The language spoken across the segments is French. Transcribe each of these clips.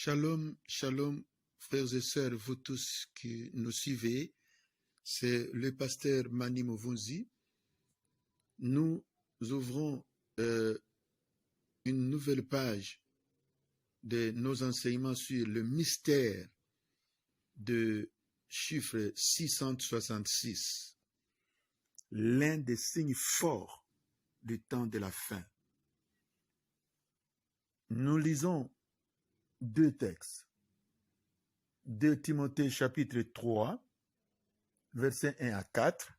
Shalom, shalom, frères et sœurs, vous tous qui nous suivez. C'est le pasteur Mani Movunzi. Nous ouvrons une nouvelle page de nos enseignements sur le mystère de chiffre 666, l'un des signes forts du temps de la fin. Nous lisons deux textes. 2 Timothée chapitre 3, versets 1 à 4,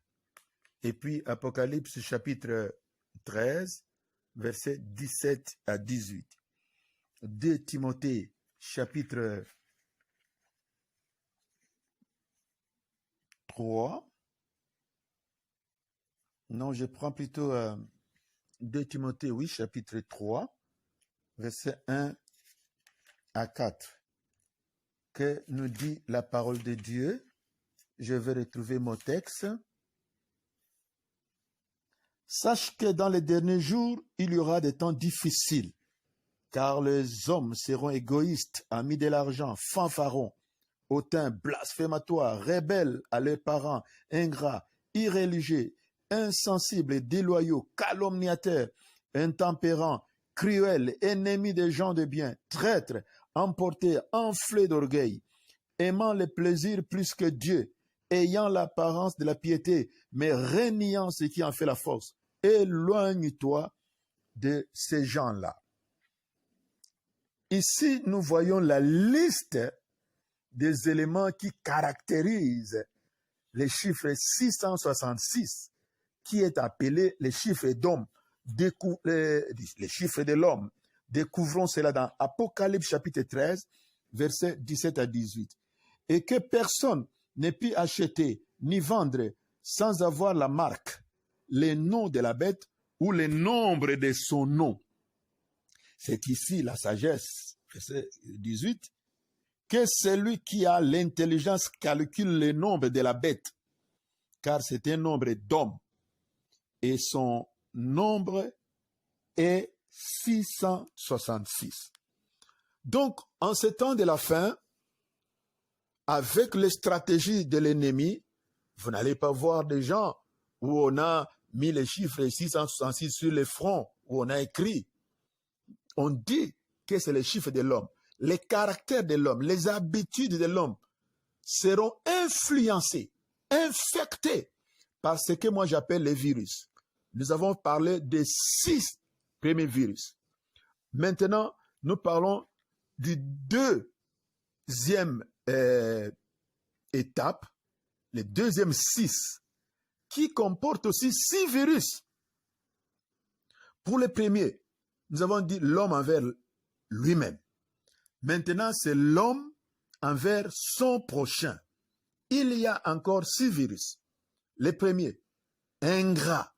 et puis Apocalypse chapitre 13, versets 17 à 18. 2 Timothée chapitre 3. Non, je prends plutôt 2 Timothée, oui, chapitre 3, versets 1 à 4. Que nous dit la parole de Dieu? Je vais retrouver mon texte. Sache que dans les derniers jours, il y aura des temps difficiles, car les hommes seront égoïstes, amis de l'argent, fanfarons, hautains, blasphématoires, rebelles à leurs parents, ingrats, irréligieux, insensibles et déloyaux, calomniateurs, intempérants, cruels, ennemis des gens de bien, traîtres, emportés, enflés d'orgueil, aimant les plaisirs plus que Dieu, ayant l'apparence de la piété, mais reniant ce qui en fait la force. Éloigne-toi de ces gens-là. Ici, nous voyons la liste des éléments qui caractérisent les chiffres 666, qui est appelé les chiffres d'homme, les chiffres de l'homme. Découvrons cela dans Apocalypse chapitre 13, versets 17 à 18. Et que personne n'ait pu acheter ni vendre sans avoir la marque, le nom de la bête ou le nombre de son nom. C'est ici la sagesse, verset 18, que celui qui a l'intelligence calcule le nombre de la bête, car c'est un nombre d'hommes, et son nombre est 666. Donc, en ce temps de la fin, avec les stratégies de l'ennemi, vous n'allez pas voir des gens où on a mis les chiffres 666 sur le front, où on a écrit. On dit que c'est les chiffres de l'homme. Les caractères de l'homme, les habitudes de l'homme seront influencés, infectés par ce que moi j'appelle les virus. Nous avons parlé des 6 premiers virus. Maintenant, nous parlons du deuxième étape, le deuxième 6, qui comporte aussi 6 virus. Pour le premier, nous avons dit l'homme envers lui-même. Maintenant, c'est l'homme envers son prochain. Il y a encore 6 virus. Le premier, ingrat.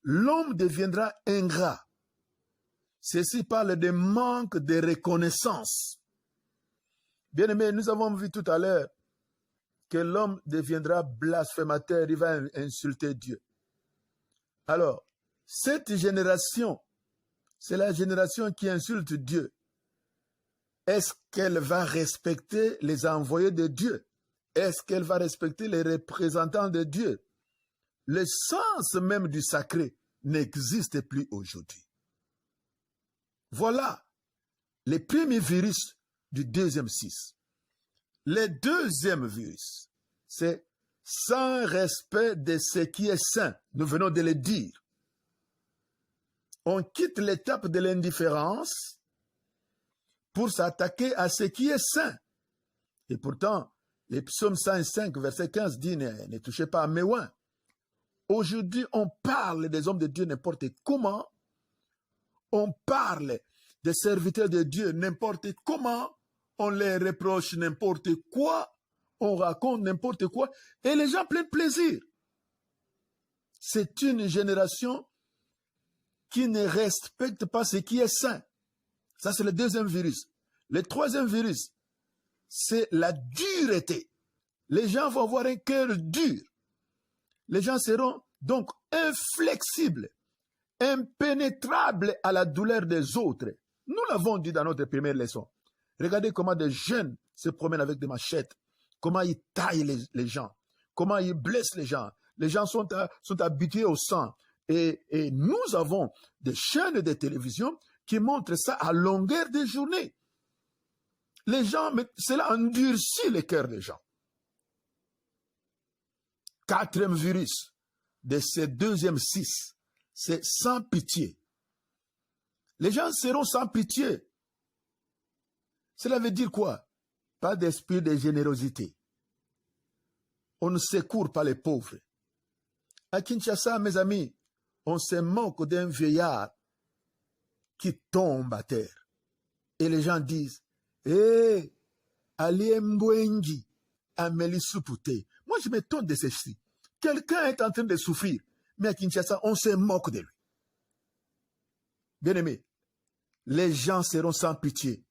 L'homme deviendra ingrat. Ceci parle de manque de reconnaissance. Bien-aimés, nous avons vu tout à l'heure que l'homme deviendra blasphémateur, il va insulter Dieu. Alors, cette génération, c'est la génération qui insulte Dieu. Est-ce qu'elle va respecter les envoyés de Dieu? Est-ce qu'elle va respecter les représentants de Dieu? Le sens même du sacré n'existe plus aujourd'hui. Voilà les premiers virus du deuxième 6. Le deuxième virus, c'est sans respect de ce qui est saint. Nous venons de le dire. On quitte l'étape de l'indifférence pour s'attaquer à ce qui est saint. Et pourtant, le psaume 105, verset 15 dit « Ne touchez pas à mes oins ». Aujourd'hui, on parle des hommes de Dieu n'importe comment. On parle des serviteurs de Dieu n'importe comment. On les reproche n'importe quoi. On raconte n'importe quoi. Et les gens prennent plaisir. C'est une génération qui ne respecte pas ce qui est saint. Ça, c'est le deuxième virus. Le troisième virus, c'est la dureté. Les gens vont avoir un cœur dur. Les gens seront donc inflexibles, impénétrables à la douleur des autres. Nous l'avons dit dans notre première leçon. Regardez comment des jeunes se promènent avec des machettes, comment ils taillent les gens, comment ils blessent les gens. Les gens sont habitués au sang. Et nous avons des chaînes de télévision qui montrent ça à longueur de journée. Les gens, cela endurcit le cœur des gens. Quatrième virus de ce deuxième 6, c'est sans pitié. Les gens seront sans pitié. Cela veut dire quoi? Pas d'esprit de générosité. On ne secourt pas les pauvres. À Kinshasa, mes amis, on se moque d'un vieillard qui tombe à terre. Et les gens disent, hé, Ali Mbwengi, Amélie Soupouté. Moi, je m'étonne de ceci. Quelqu'un est en train de souffrir, mais à Kinshasa, on se moque de lui. Bien-aimés, les gens seront sans pitié.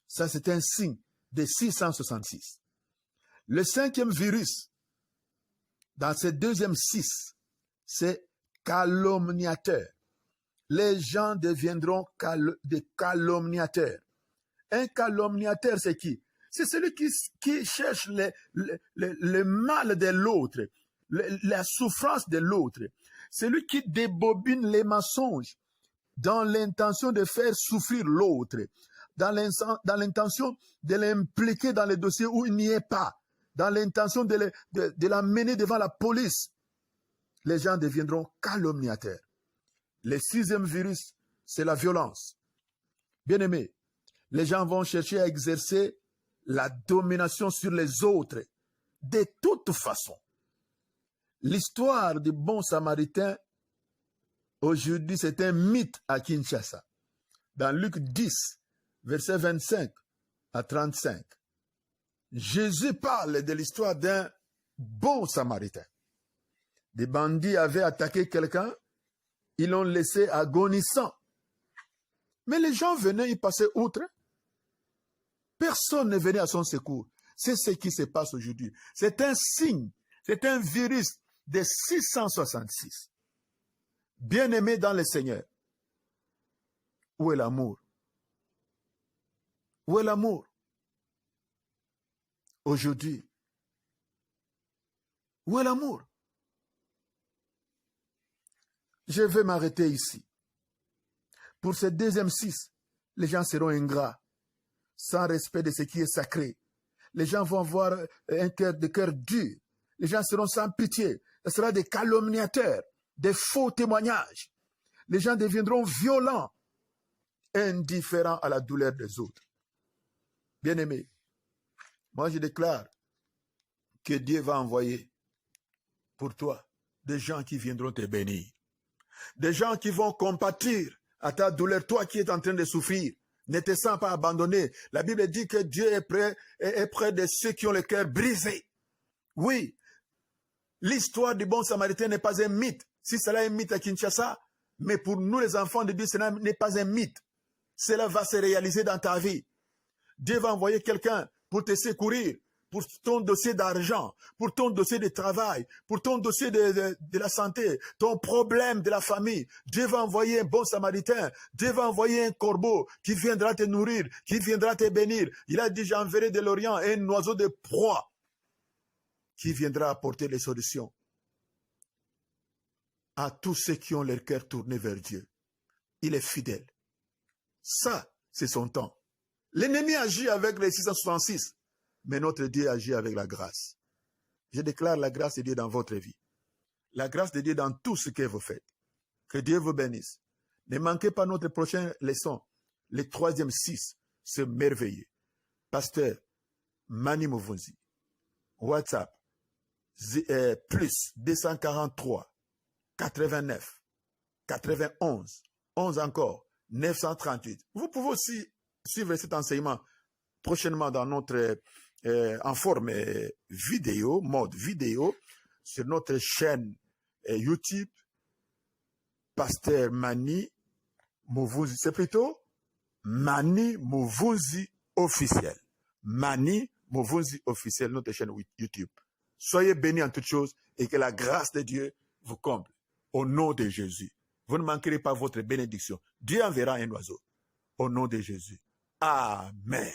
Ça, c'est un signe de 666. Le cinquième virus, dans ce deuxième 6, c'est calomniateur. Les gens deviendront des calomniateurs. Un calomniateur, c'est qui? C'est celui qui cherche le mal de l'autre, la souffrance de l'autre. Celui qui débobine les mensonges dans l'intention de faire souffrir l'autre, dans l'intention de l'impliquer dans les dossiers où il n'y est pas, dans l'intention de l'amener devant la police. Les gens deviendront calomniateurs. Le sixième virus, c'est la violence. Bien-aimés, les gens vont chercher à exercer la domination sur les autres de toute façon. L'histoire du bon samaritain, aujourd'hui, c'est un mythe à Kinshasa. Dans Luc 10, versets 25 à 35, Jésus parle de l'histoire d'un bon samaritain. Des bandits avaient attaqué quelqu'un, ils l'ont laissé agonissant. Mais les gens venaient y passer outre. Personne ne venait à son secours. C'est ce qui se passe aujourd'hui. C'est un signe, c'est un virus de 666. Bien-aimés dans le Seigneur, où est l'amour? Où est l'amour? Aujourd'hui, où est l'amour? Je vais m'arrêter ici. Pour ce deuxième 6, les gens seront ingrats, sans respect de ce qui est sacré. Les gens vont avoir un cœur dur. Les gens seront sans pitié. Ce sera des calomniateurs, des faux témoignages. Les gens deviendront violents, indifférents à la douleur des autres. Bien-aimés, moi je déclare que Dieu va envoyer pour toi des gens qui viendront te bénir. Des gens qui vont compatir à ta douleur, toi qui es en train de souffrir. Ne te sens pas abandonné. La Bible dit que Dieu est près de ceux qui ont le cœur brisé. Oui, l'histoire du bon samaritain n'est pas un mythe. Si cela est un mythe à Kinshasa, mais pour nous les enfants de Dieu, cela n'est pas un mythe. Cela va se réaliser dans ta vie. Dieu va envoyer quelqu'un pour te secourir, pour ton dossier d'argent, pour ton dossier de travail, pour ton dossier de la santé, ton problème de la famille. Dieu va envoyer un bon samaritain. Dieu va envoyer un corbeau qui viendra te nourrir, qui viendra te bénir. Il a dit, j'enverrai de l'Orient un oiseau de proie qui viendra apporter les solutions à tous ceux qui ont leur cœur tourné vers Dieu. Il est fidèle. Ça, c'est son temps. L'ennemi agit avec les 666. Mais notre Dieu agit avec la grâce. Je déclare la grâce de Dieu dans votre vie. La grâce de Dieu dans tout ce que vous faites. Que Dieu vous bénisse. Ne manquez pas notre prochaine leçon. Le 3e 6. C'est merveilleux. Pasteur Mani Mouvunzi. WhatsApp. Plus 243 89 91 11 encore 938. Vous pouvez aussi suivre cet enseignement prochainement dans notre en forme vidéo, mode vidéo, sur notre chaîne YouTube, Pasteur Mani Mouvunzi. C'est plutôt Mani Mouvunzi officiel. Mani Mouvunzi officiel, notre chaîne YouTube. Soyez bénis en toutes choses et que la grâce de Dieu vous comble. Au nom de Jésus. Vous ne manquerez pas votre bénédiction. Dieu enverra un oiseau. au nom de Jésus. Amen.